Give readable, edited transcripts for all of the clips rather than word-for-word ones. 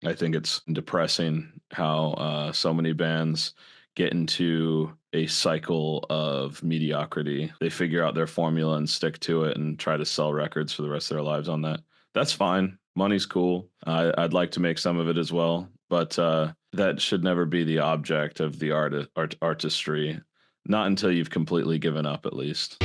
I think it's depressing how so many bands get into a cycle of mediocrity. They figure out their formula and stick to it and try to sell records for the rest of their lives on that. That's fine. Money's cool. I'd like to make some of it as well, but that should never be the object of the artistry. Not until you've completely given up, at least.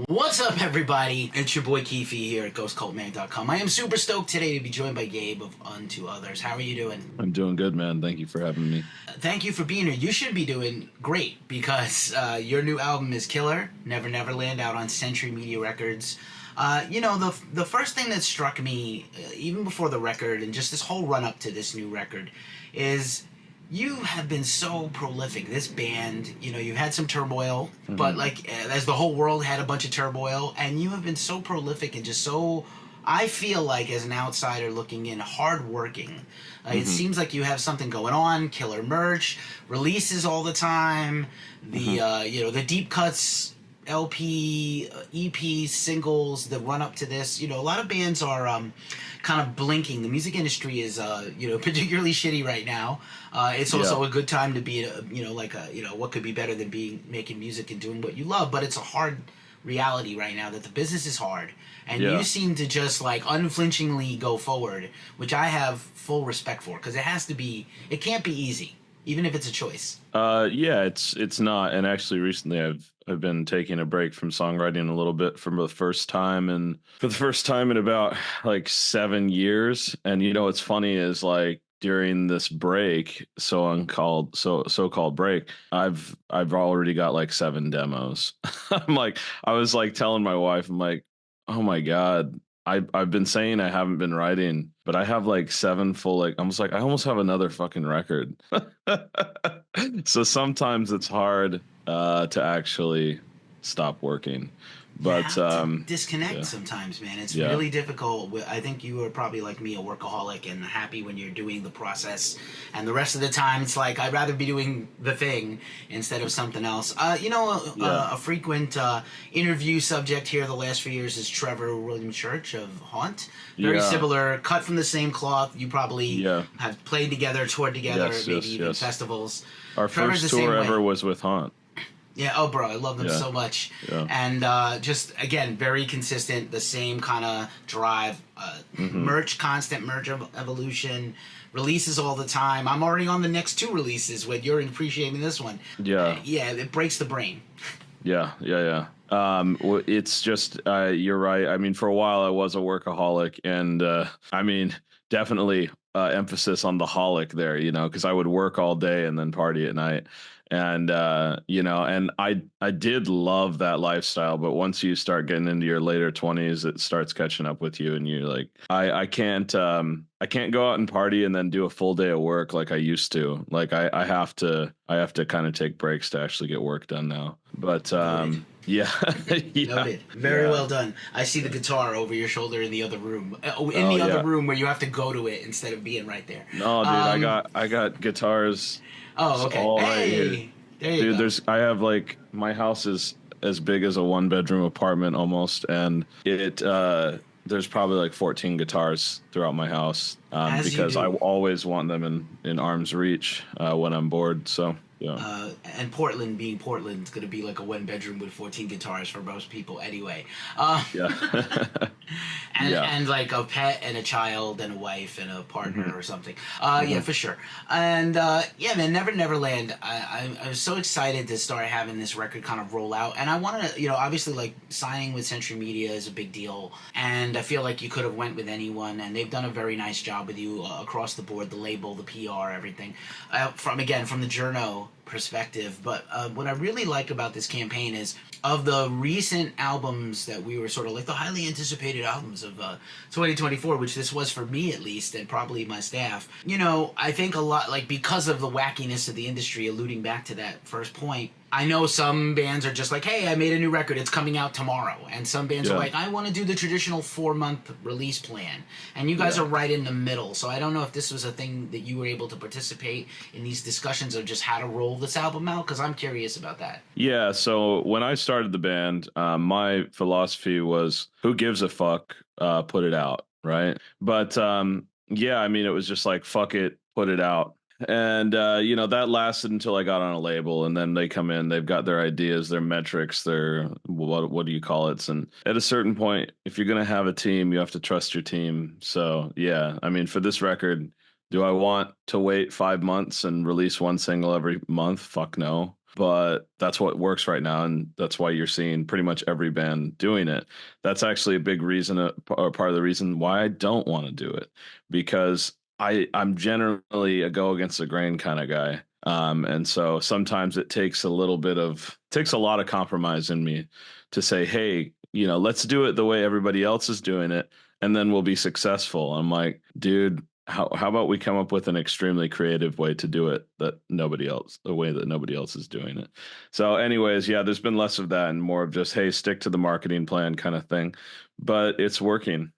What's up, everybody? It's your boy Keefy here at GhostCultMag.com. I am super stoked today to be joined by Gabe of Unto Others. How are you doing? I'm doing good, man. Thank you for having me. Thank you for being here. You should be doing great because your new album is killer. Neverland, out on Century Media Records. The first thing that struck me, even before the record and just this whole run-up to this new record, is you have been so prolific. This band, you've had some turmoil, but as the whole world had a bunch of turmoil, and you have been so prolific and just so, I feel like as an outsider looking in, hardworking. It seems like you have something going on, killer merch, releases all the time, the deep cuts, LP, EP, singles, the run up to this. A lot of bands are kind of blinking. The music industry is, particularly shitty right now. It's also a good time to be, what could be better than making music and doing what you love. But it's a hard reality right now that the business is hard. And you seem to just unflinchingly go forward, which I have full respect for, because it can't be easy, even if it's a choice. It's not. And actually recently I've been taking a break from songwriting a little bit for the first time in about 7 years. And what's funny is during this break, so-called break, I've already got 7 demos. I was telling my wife, I'm like, oh my God, I've been saying I haven't been writing, but I have 7 full, I almost have another fucking record. So sometimes it's hard to actually stop working. But disconnect sometimes, man. It's really difficult. I think you are probably like me, a workaholic, and happy when you're doing the process. And the rest of the time, it's I'd rather be doing the thing instead of something else. A frequent interview subject here the last few years is Trevor William Church of Haunt. Very similar, cut from the same cloth. You probably have played together, toured together, maybe even festivals. Our first tour ever was with Haunt. Yeah, oh, bro, I love them so much. Yeah. And just, again, very consistent, the same kind of drive. Constant merch evolution, releases all the time. I'm already on the next 2 releases when you're appreciating this one. Yeah. It breaks the brain. Yeah. It's just, you're right. I mean, for a while I was a workaholic, and definitely emphasis on the holic there, because I would work all day and then party at night. And, and I did love that lifestyle, but once you start getting into your later 20s, it starts catching up with you, and you're like, I can't go out and party and then do a full day of work like I used to. I have to kind of take breaks to actually get work done now. But, Noted. Very well done. I see the guitar over your shoulder in the other room. Other room where you have to go to it instead of being right there. No, dude, I got guitars. Oh, okay. Hey, there you go. I have my house is as big as a 1-bedroom apartment almost, and there's probably 14 guitars throughout my house because I always want them in arm's reach when I'm bored. So. Yeah. And Portland being Portland, it's going to be like a 1-bedroom with 14 guitars for most people anyway. And like a pet and a child and a wife and a partner or something. Yeah, for sure. And man, Neverland, I was so excited to start having this record kind of roll out. And I want to, obviously signing with Century Media is a big deal. And I feel like you could have went with anyone, and they've done a very nice job with you across the board, the label, the PR, everything. From the journo perspective. But what I really like about this campaign is, of the recent albums that we were sort of the highly anticipated albums of 2024, which this was for me at least, and probably my staff, I think a lot, because of the wackiness of the industry, alluding back to that first point, I know some bands are just like, hey, I made a new record, it's coming out tomorrow. And some bands are like, I want to do the traditional 4-month release plan. And you guys are right in the middle. So I don't know if this was a thing that you were able to participate in these discussions of just how to roll this album out, because I'm curious about that. Yeah, so when I started the band, my philosophy was, who gives a fuck, put it out, right? But yeah, I mean, it was just like, fuck it, put it out. And that lasted until I got on a label, and then they come in, they've got their ideas, their metrics, their what do you call it? And at a certain point, if you're gonna have a team, you have to trust your team. So yeah, I mean, for this record, do I want to wait 5 months and release one single every month? Fuck no. But that's what works right now, and that's why you're seeing pretty much every band doing it. That's actually a big reason, or part of the reason why I don't want to do it, because I'm generally a go against the grain kind of guy. And so sometimes it takes a lot of compromise in me to say, hey, let's do it the way everybody else is doing it, and then we'll be successful. I'm like, dude, how about we come up with an extremely creative way to do it the way that nobody else is doing it. So anyways, yeah, there's been less of that and more of just, hey, stick to the marketing plan kind of thing, but it's working.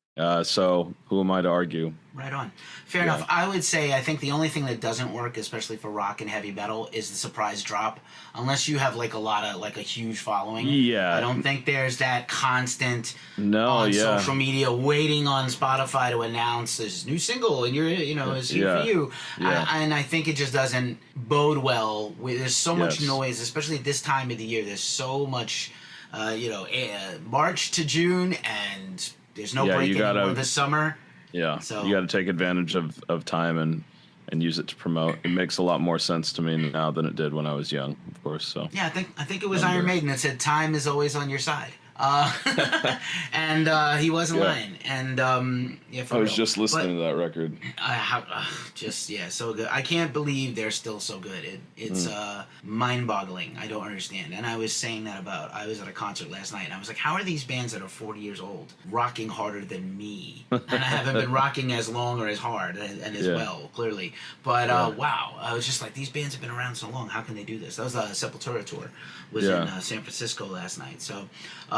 So who am I to argue? Right on. Fair enough. I would say I think the only thing that doesn't work, especially for rock and heavy metal, is the surprise drop. Unless you have a huge following. Yeah. I don't think there's that constant on social media waiting on Spotify to announce this new single and it's here for you. Yeah. And I think it just doesn't bode well. There's so much noise, especially at this time of the year. There's so much, March to June, and there's no break anymore this summer. Yeah, so you got to take advantage of time and use it to promote. It makes a lot more sense to me now than it did when I was young, of course. So yeah, I think it was Iron Maiden that said time is always on your side. And he wasn't lying. And I was just listening to that record. So good. I can't believe they're still so good. It's mind-boggling. I don't understand. And I was saying that I was at a concert last night, and I was like, how are these bands that are 40 years old rocking harder than me? And I haven't been rocking as long or as hard and as well, clearly. But wow, I was just like, these bands have been around so long. How can they do this? That was the Sepultura tour. Was in San Francisco last night. So.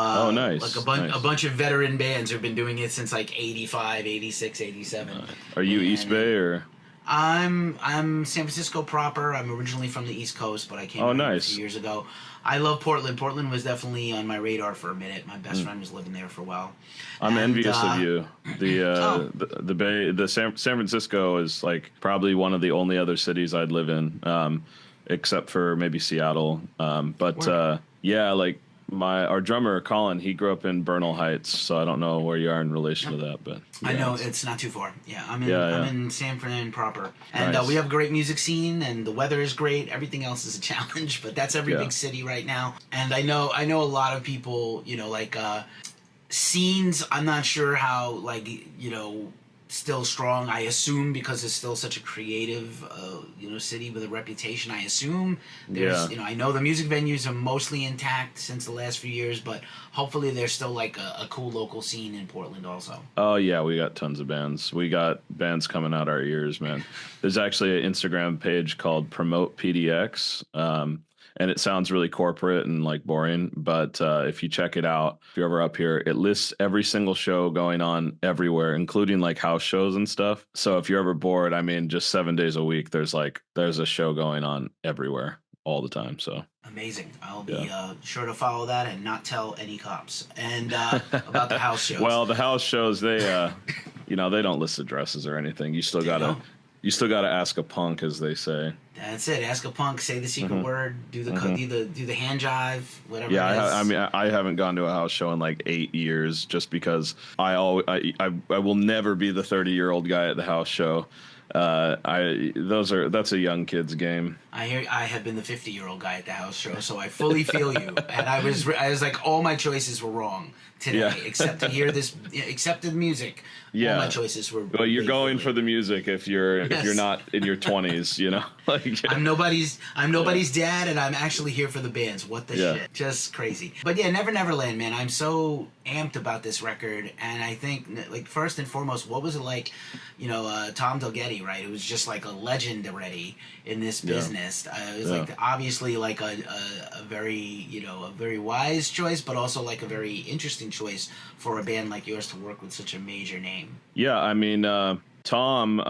Nice. Like a bunch of veteran bands who've been doing it since like 85, 86, 87. Are you East Bay or? I'm San Francisco proper. I'm originally from the East Coast, but I came here a few years ago. I love Portland. Portland was definitely on my radar for a minute. My best friend was living there for a while. I'm envious of you. The Bay, San Francisco is like probably one of the only other cities I'd live in, except for maybe Seattle. Like. Our drummer Colin, he grew up in Bernal Heights, so I don't know where you are in relation to that, but I know it's not too far. Yeah, I'm in San Fernando proper, and we have a great music scene, and the weather is great. Everything else is a challenge, but that's every big city right now. And I know a lot of people, scenes. I'm not sure how still strong, I assume, because it's still such a creative city with a reputation. I assume there's I know the music venues are mostly intact since the last few years, but hopefully there's still like a cool local scene in Portland also. Oh yeah, we got tons of bands. We got bands coming out our ears, man. There's actually an Instagram page called Promote PDX. And it sounds really corporate and like boring, but if you check it out, if you're ever up here, it lists every single show going on everywhere, including like house shows and stuff. So if you're ever bored, I mean, just 7 days a week, there's a show going on everywhere all the time. So amazing. I'll be sure to follow that and not tell any cops. And about the house shows. Well, the house shows, they they don't list addresses or anything. You still gotta ask a punk, as they say. That's it. Ask a punk. Say the secret word. Do the do the hand jive. Whatever. Yeah, I haven't gone to a house show in like 8 years, just because I will never be the 30-year-old guy at the house show. That's a young kid's game. I have been the 50-year-old guy at the house show, so I fully feel you. And I was like, all my choices were wrong today, except to hear this accepted music. Yeah, all my choices were. Well, you're going for the music if you're not in your 20s, I'm nobody's dad, and I'm actually here for the bands. What the shit? Just crazy. But yeah, Neverland, man. I'm so amped about this record, and I think, like, first and foremost, what was it like? Tom Dalgety, right? It was just like a legend already in this Yeah. business. It was Yeah. like obviously like a very, you know, a very wise choice, but also like a very interesting choice for a band like yours to work with such a major name. Yeah, I mean, Tom,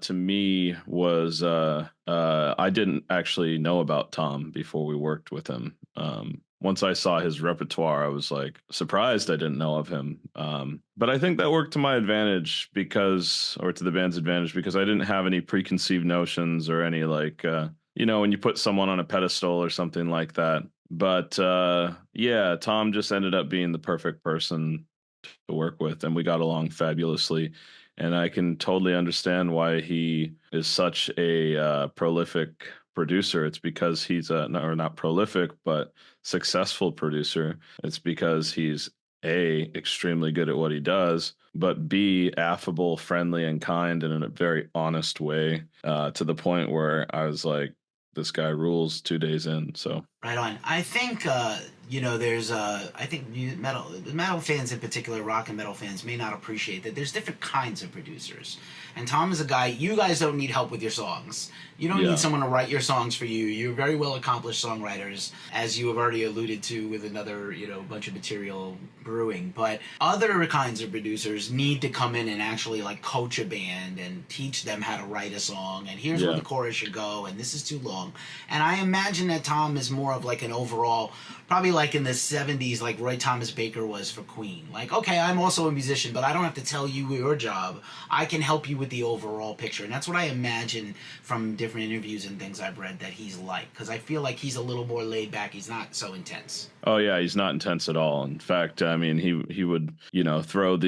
to me was I didn't actually know about Tom before we worked with him. Once I saw his repertoire, I was like surprised I didn't know of him. But I think that worked to my advantage because, or to the band's advantage, because I didn't have any preconceived notions or any like, you know, when you put someone on a pedestal or something like that. But yeah, Tom just ended up being the perfect person to work with, and we got along fabulously. And I can totally understand why he is such a prolific producer. It's because he's a, or not prolific, but successful producer. It's because he's A, extremely good at what he does, but B, affable, friendly, and kind, and in a very honest way, to the point where I was like, this guy rules 2 days in. So Right on. I think you know, there's I think metal fans in particular, rock and metal fans may not appreciate that there's different kinds of producers. And Tom is a guy. You guys don't need help with your songs. You don't yeah, need someone to write your songs for you. You're very well accomplished songwriters, as you have already alluded to with another, you know, bunch of material brewing. But other kinds of producers need to come in and actually like coach a band and teach them how to write a song. And here's where yeah, the chorus should go. And this is too long. And I imagine that Tom is more of like an overall, probably like in the 70s, like Roy Thomas Baker was for Queen. Like, okay, I'm also a musician, but I don't have to tell you your job. I can help you with the overall picture. And that's what I imagine from different interviews and things I've read that he's like. Because I feel like he's a little more laid back. He's not so intense. oh yeah, he's not intense at all. In fact, I mean, he would, you know, throw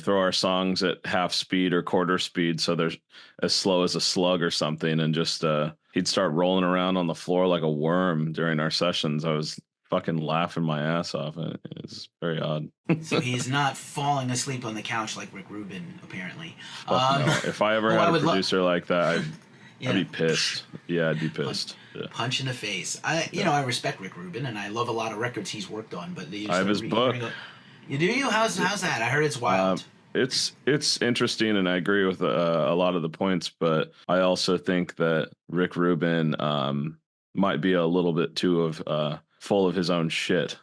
our songs at half speed or quarter speed, so they're as slow as a slug or something, and just he'd start rolling around on the floor like a worm during our sessions. I was fucking laughing my ass off. It's very odd. So he's not falling asleep on the couch like Rick Rubin, apparently. Fuck no. If I ever Oh, had I a would producer like that, I'd yeah. be pissed. Yeah, I'd be pissed. Yeah. Punch in the face. You know, I respect Rick Rubin, and I love a lot of records he's worked on. But I have his book. You do you? How's that? I heard it's wild. It's interesting, and I agree with a lot of the points, but I also think that Rick Rubin might be a little bit too of full of his own shit.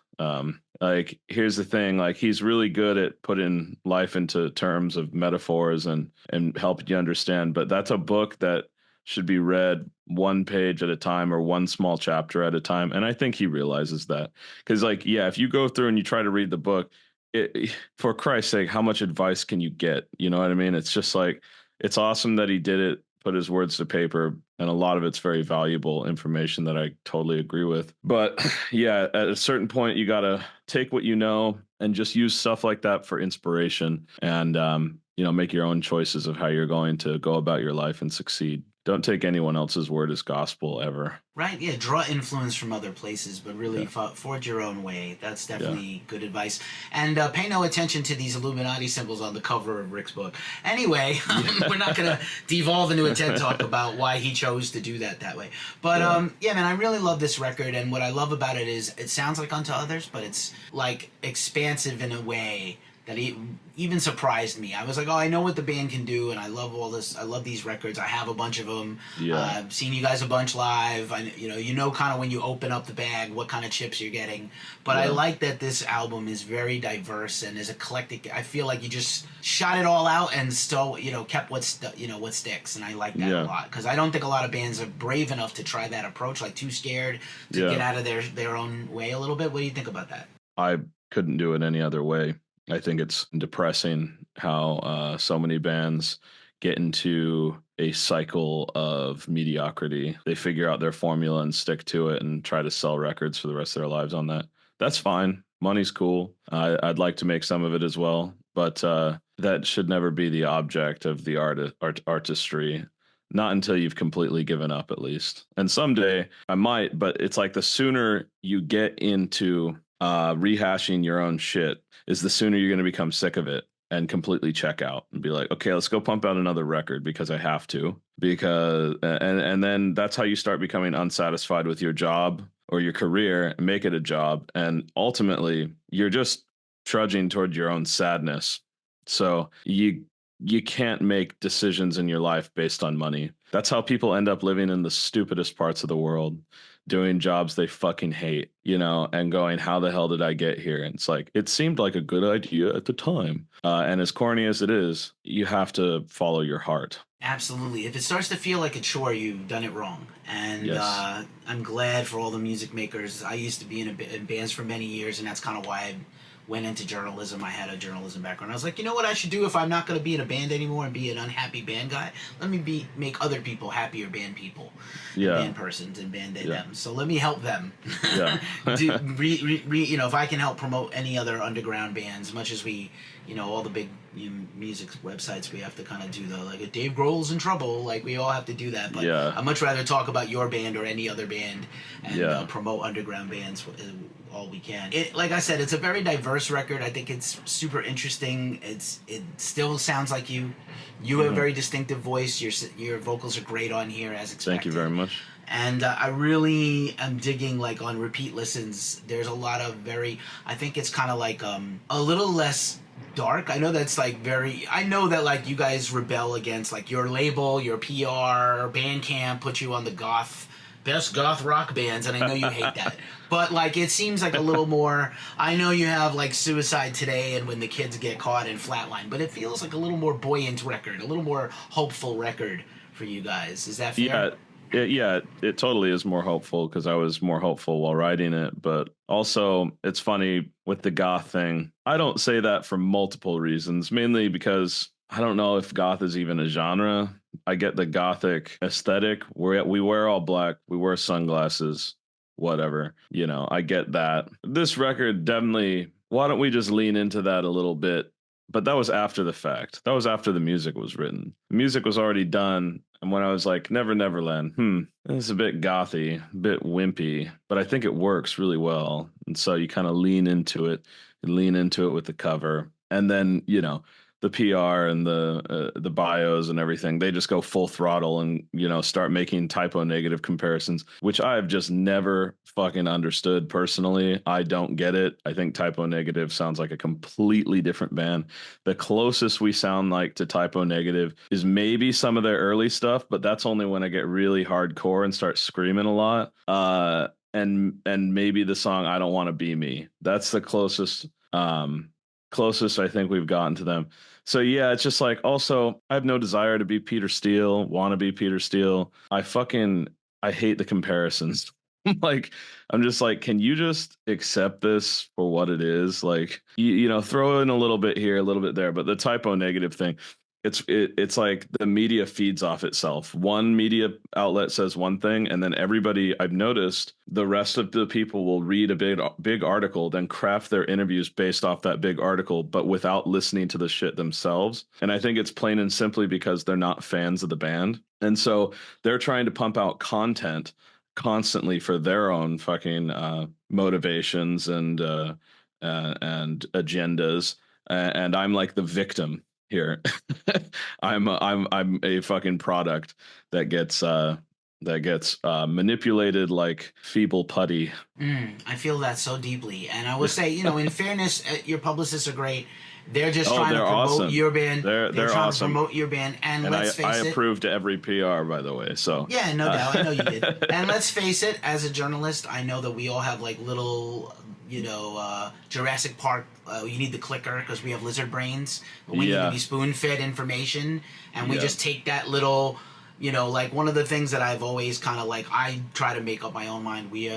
Like here's the thing, like he's really good at putting life into terms of metaphors and helping you understand, but that's a book that should be read one page at a time or one small chapter at a time. And I think he realizes that. Because, like, yeah, if you go through and you try to read the book, for Christ's sake, how much advice can you get? You know what I mean? It's just like, it's awesome that he did it, put his words to paper, and a lot of it's very valuable information that I totally agree with. But yeah, at a certain point, you got to take what you know and just use stuff like that for inspiration and, you know, make your own choices of how you're going to go about your life and succeed. Don't take anyone else's word as gospel ever. Right, yeah, draw influence from other places, but really Yeah. forge your own way. That's definitely good advice. And pay no attention to these Illuminati symbols on the cover of Rick's book. Anyway, we're not going to devolve into a TED Talk about why he chose to do that way. But yeah, man, I really love this record, and what I love about it is it sounds like Unto Others, but it's like expansive in a way that even surprised me. I was like, oh, I know what the band can do, and I love all this. I love these records. I have a bunch of them. Yeah. I've seen you guys a bunch live. You know kind of when you open up the bag what kind of chips you're getting. But I like that this album is very diverse and is eclectic. I feel like you just shot it all out and still, you know, kept what sticks, and I like that a lot because I don't think a lot of bands are brave enough to try that approach, like too scared to get out of their own way a little bit. What do you think about that? I couldn't do it any other way. I think it's depressing how so many bands get into a cycle of mediocrity. They figure out their formula and stick to it and try to sell records for the rest of their lives on that. That's fine. Money's cool. I'd like to make some of it as well, but that should never be the object of the artistry. Not until you've completely given up, at least. And someday I might, but it's like the sooner you get into rehashing your own shit is the sooner you're going to become sick of it and completely check out and be like, okay, let's go pump out another record because I have to, because and then that's how you start becoming unsatisfied with your job or your career and make it a job, and ultimately you're just trudging toward your own sadness. So you you can't make decisions in your life based on money. That's how people end up living in the stupidest parts of the world, doing jobs they fucking hate, and going, how the hell did I get here? And it's like, it seemed like a good idea at the time. And as corny as it is, you have to follow your heart. Absolutely. If it starts to feel like a chore, you've done it wrong. And Yes. I'm glad for all the music makers. I used to be in bands for many years, and that's kind of why I went into journalism. I had a journalism background. I was like, you know what I should do if I'm not going to be in a band anymore and be an unhappy band guy? Let me make other people happier band people, and Yeah. band persons, and band Yeah. them. So let me help them. Yeah. If I can help promote any other underground bands, much as we, all the big music websites, we have to kind of do like if Dave Grohl's in trouble, like we all have to do that. But Yeah. I'd much rather talk about your band or any other band and Yeah. promote underground bands all we can. Like I said, it's a very diverse record. I think it's super interesting. It still sounds like you have a very distinctive voice. Your vocals are great on here, as expected. Thank you very much. And I really am digging, like, on repeat listens. There's a lot of I think it's kind of like a little less dark. I know that's like I know that like you guys rebel against like your label, your PR, Bandcamp put you on the best goth rock bands, and I know you hate that. But like it seems like a little more. I know you have like Suicide Today and When the Kids Get Caught and Flatline, but it feels like a little more buoyant record, a little more hopeful record for you guys. Is that fair? Yeah. It totally is more hopeful because I was more hopeful while writing it. But also, it's funny with the goth thing. I don't say that for multiple reasons, mainly because I don't know if goth is even a genre. I get the gothic aesthetic. We wear all black. We wear sunglasses, whatever. I get that. This record definitely, why don't we just lean into that a little bit? But that was after the fact. That was after the music was written. The music was already done. And when I was like, Neverland, this is a bit gothy, a bit wimpy, but I think it works really well. And so you kind of lean into it with the cover. And then, the PR and the bios and everything, they just go full throttle and, start making typo negative comparisons, which I've just never fucking understood personally. I don't get it. I think Typo Negative sounds like a completely different band. The closest we sound like to Typo Negative is maybe some of their early stuff, but that's only when I get really hardcore and start screaming a lot. And maybe the song I Don't Want to Be Me. That's the closest I think we've gotten to them. So yeah, it's just like, also I have no desire to be Peter Steele, want to be Peter Steele. I hate the comparisons. I'm just like, can you just accept this for what it is? Like, throw in a little bit here, a little bit there, but the Typo Negative thing, it's like the media feeds off itself. One media outlet says one thing, and then everybody, I've noticed, the rest of the people will read a big article, then craft their interviews based off that big article, but without listening to the shit themselves. And I think it's plain and simply because they're not fans of the band. And so they're trying to pump out content constantly for their own fucking motivations and agendas. And I'm like the victim here. I'm a fucking product that gets manipulated like feeble putty. I feel that so deeply, and I would say, in fairness, your publicists are great. They're just trying to promote awesome. Your band. They're trying awesome. to promote your band, and let's face it. I approved every PR, by the way. So yeah, no doubt, I know you did. And let's face it, as a journalist, I know that we all have like little, Jurassic Park. You need the clicker because we have lizard brains. But we need to be spoon-fed information, and we just take that little. Like one of the things that I've always kind of like, I try to make up my own mind. We,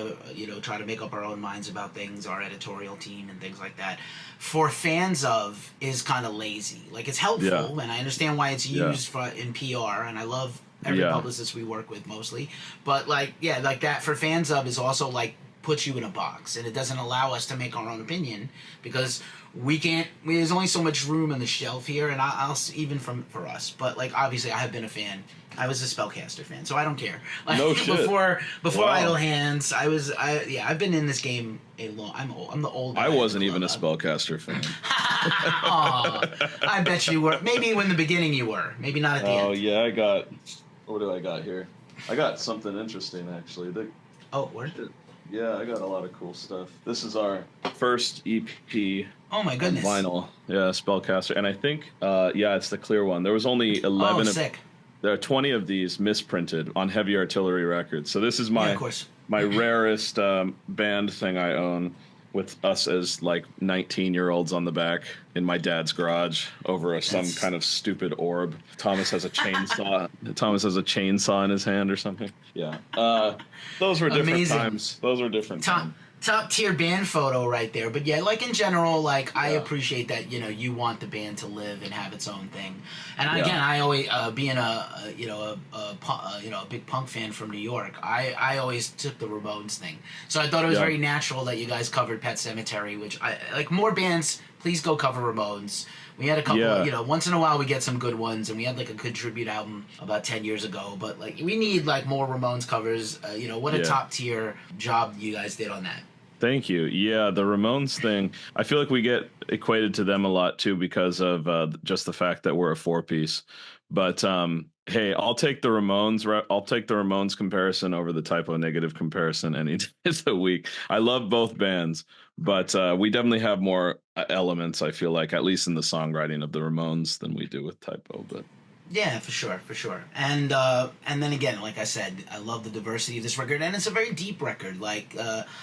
try to make up our own minds about things, our editorial team and things like that. For fans of is kind of lazy. Like it's helpful, and I understand why it's used in PR, and I love every publicist we work with mostly. But like that for fans of is also like puts you in a box, and it doesn't allow us to make our own opinion because we can't. There's only so much room on the shelf here, and I'll even for us. But like obviously, I have been a fan. I was a Spellcaster fan, so I don't care. Like, no shit. Before Idle Hands, I've been in this game a long. I'm the old guy. I wasn't even a Spellcaster fan. I bet you were. Maybe in the beginning you were. Maybe not at the end. Oh yeah, what do I got here? I got something interesting actually. What? Yeah, I got a lot of cool stuff. This is our first EP Oh my on goodness. vinyl. Yeah, Spellcaster. And I think, yeah, it's the clear one. There was only Oh, 11 of, sick. there are 20 of these misprinted on Heavy Artillery Records. So this is Yeah, of my course. rarest band thing I own, with us as like 19-year-olds on the back in my dad's garage over some That's kind of stupid orb. Thomas has a chainsaw. Thomas has a chainsaw in his hand or something. Yeah. Those were different amazing. times. Those were different Top times. top tier band photo right there. But yeah, like in general, like I Yeah. appreciate that you want the band to live and have its own thing. And Yeah. again, I always being a big punk fan from New York, I always took the Ramones thing. So I thought it was Yeah. very natural that you guys covered Pet Sematary, which I like more bands. Please go cover Ramones. We had a couple, Yeah. once in a while we get some good ones, and we had like a good tribute album about 10 years ago. But like, we need like more Ramones covers. What a Yeah. top tier job you guys did on that. Thank you. Yeah, the Ramones thing, I feel like we get equated to them a lot too because of just the fact that we're a four-piece. But hey, I'll take the Ramones. I'll take the Ramones comparison over the Typo Negative comparison any day of the week. I love both bands, but we definitely have more elements, I feel like, at least in the songwriting of the Ramones than we do with Typo. But Yeah, for sure, for sure. And then again, like I said, I love the diversity of this record, and it's a very deep record. Like,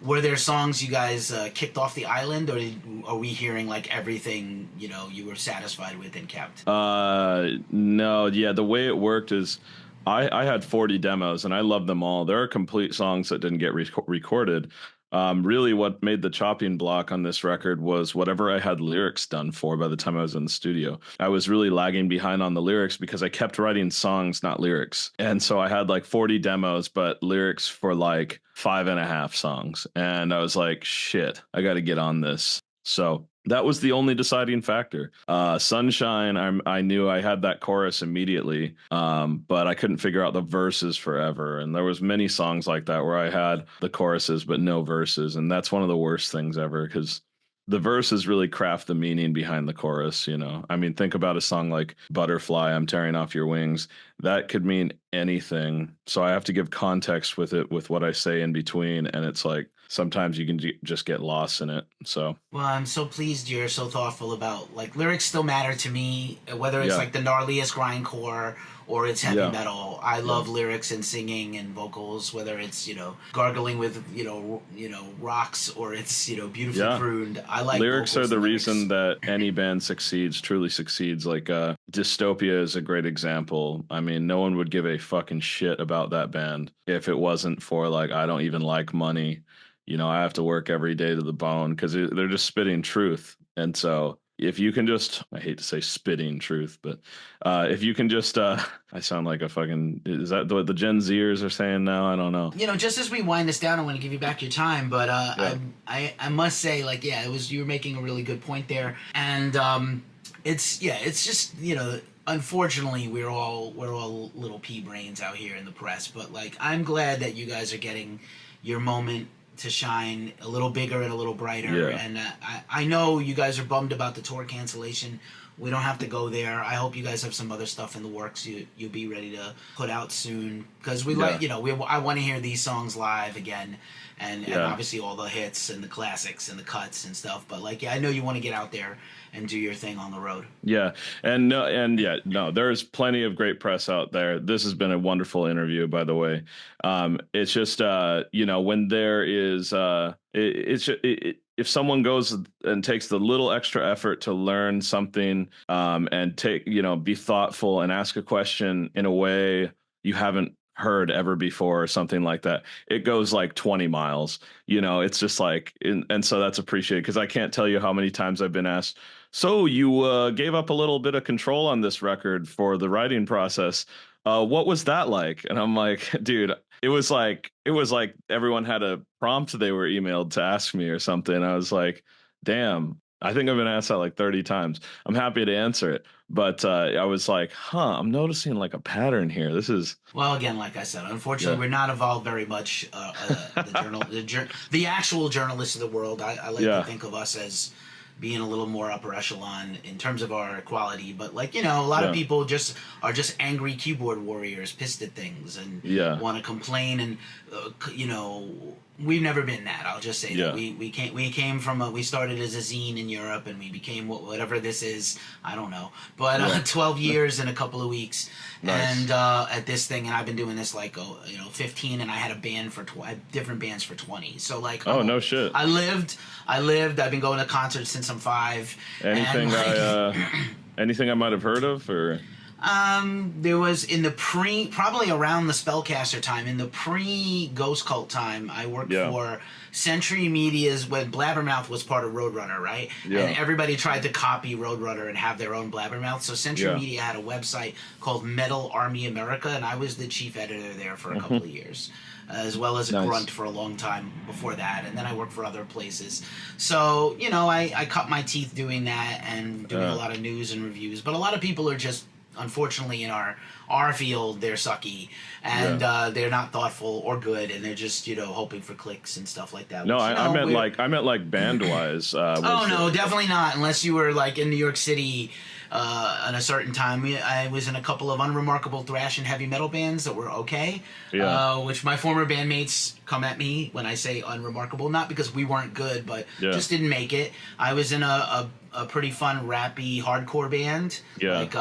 were there songs you guys kicked off the island, or are we hearing like everything you were satisfied with and kept? No, yeah, the way it worked is I had 40 demos and I love them all. There are complete songs that didn't get recorded. Really, what made the chopping block on this record was whatever I had lyrics done for by the time I was in the studio. I was really lagging behind on the lyrics because I kept writing songs, not lyrics. And so I had like 40 demos, but lyrics for like 5.5 songs. And I was like, shit, I got to get on this. So that was the only deciding factor. Sunshine, I knew I had that chorus immediately, but I couldn't figure out the verses forever. And there was many songs like that where I had the choruses but no verses, and that's one of the worst things ever because the verses really craft the meaning behind the chorus. I mean, think about a song like Butterfly, I'm Tearing Off Your Wings. That could mean anything. So I have to give context with it, with what I say in between. And it's like, sometimes you can just get lost in it. So, Well, I'm so pleased you're so thoughtful about like lyrics still matter to me, whether it's yeah, like the gnarliest grindcore or it's heavy yeah, metal. I yeah. love lyrics and singing and vocals, whether it's gargling with rocks or it's beautifully Yeah. crooned. I like Lyrics are vocals the and reason lyrics. that any band succeeds, truly succeeds. Like Dystopia is a great example. I mean, no one would give a fucking shit about that band if it wasn't for like, I don't even like money. I have to work every day to the bone because they're just spitting truth. And so if you can just, I hate to say spitting truth, but if you can just, I sound like a fucking, is that what the Gen Zers are saying now? I don't know. Just as we wind this down, I want to give you back your time, but Yeah. I must say, like, yeah, you were making a really good point there, and it's just unfortunately we're all little pea brains out here in the press, but like I'm glad that you guys are getting your moment to shine a little bigger and a little brighter. Yeah. And I know you guys are bummed about the tour cancellation. We don't have to go there. I hope you guys have some other stuff in the works you'll be ready to put out soon, because we like I want to hear these songs live again, and obviously all the hits and the classics and the cuts and stuff. But like, yeah, I know you want to get out there and do your thing on the road. Yeah. No, there's plenty of great press out there. This has been a wonderful interview, by the way. It's just, when there is, if someone goes and takes the little extra effort to learn something, and be thoughtful and ask a question in a way you haven't heard ever before or something like that, it goes like 20 miles. It's just like, and so that's appreciated, because I can't tell you how many times I've been asked, so you gave up a little bit of control on this record for the writing process. What was that like? And I'm like, dude, it was like everyone had a prompt they were emailed to ask me or something. I was like, damn, I think I've been asked that like 30 times. I'm happy to answer it. But I was like, I'm noticing like a pattern here. This is, Well, again, like I said, unfortunately, we're not evolved very much. The actual journalists of the world, I like to think of us as being a little more upper echelon in terms of our quality. But like, a lot of people are just angry keyboard warriors, pissed at things, and want to complain and we've never been that. I'll just say Yeah. that we came from we started as a zine in Europe, and we became whatever this is. I don't know, but 12 years in a couple of weeks, Nice. and at this thing, and I've been doing this like 15, and I had a band for different bands for 20. So like, Oh, no shit. I lived. I've been going to concerts since I'm 5. Anything anything I might have heard of, or? There was in the probably around the Spellcaster time, in the pre-Ghost Cult time, I worked for Century Media's, when Blabbermouth was part of Roadrunner, right? Yeah. And everybody tried to copy Roadrunner and have their own Blabbermouth. So Century Media had a website called Metal Army America, and I was the chief editor there for a couple of years, as well as a grunt for a long time before that. And then I worked for other places. So, I cut my teeth doing that and doing a lot of news and reviews. But a lot of people are just, unfortunately, in our field, they're sucky, and they're not thoughtful or good, and they're just hoping for clicks and stuff like that. No, which, I meant like band wise. Oh no, definitely not. Unless you were like in New York City at a certain time. I was in a couple of unremarkable thrash and heavy metal bands that were okay. Which my former bandmates come at me when I say unremarkable, not because we weren't good, but just didn't make it. I was in a pretty fun rappy hardcore band, like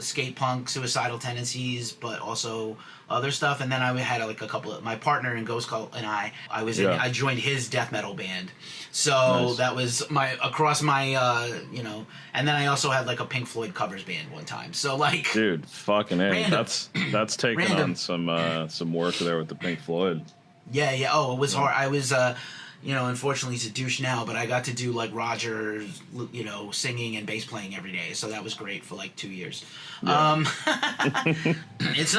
skate punk, suicidal tendencies, but also other stuff. And then I had like a couple of my partner in Ghost Cult and I was in. I joined his death metal band, so that was across my And then I also had like a Pink Floyd covers band one time. So like, dude, fucking A. That's taking on some work there with the Pink Floyd. Yeah. Oh, it was hard. I was. Unfortunately he's a douche now, but I got to do like Roger, singing and bass playing every day, so that was great for like 2 years. It's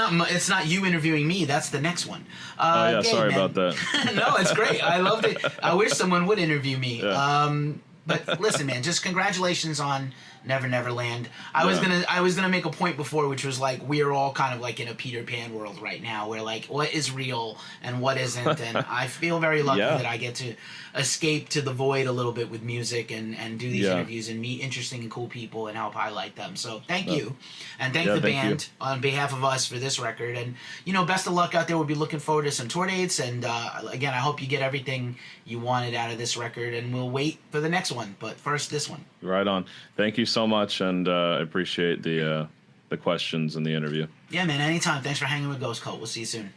not you interviewing me. That's the next one. Gabe, sorry about that. No, it's great. I loved it. I wish someone would interview me. But listen, man, just congratulations on Neverland. I was gonna make a point before, which was like we're all kind of like in a Peter Pan world right now, where like what is real and what isn't, and I feel very lucky that I get to escape to the void a little bit with music and do these interviews and meet interesting and cool people and help highlight them. So thank you, and thank the band on behalf of us for this record, and best of luck out there. We'll be looking forward to some tour dates, and again, I hope you get everything you wanted out of this record, and we'll wait for the next one, but first this one. Right on. Thank you so much, and I appreciate the questions and the interview. Yeah, man, anytime. Thanks for hanging with Ghost Cult. We'll see you soon.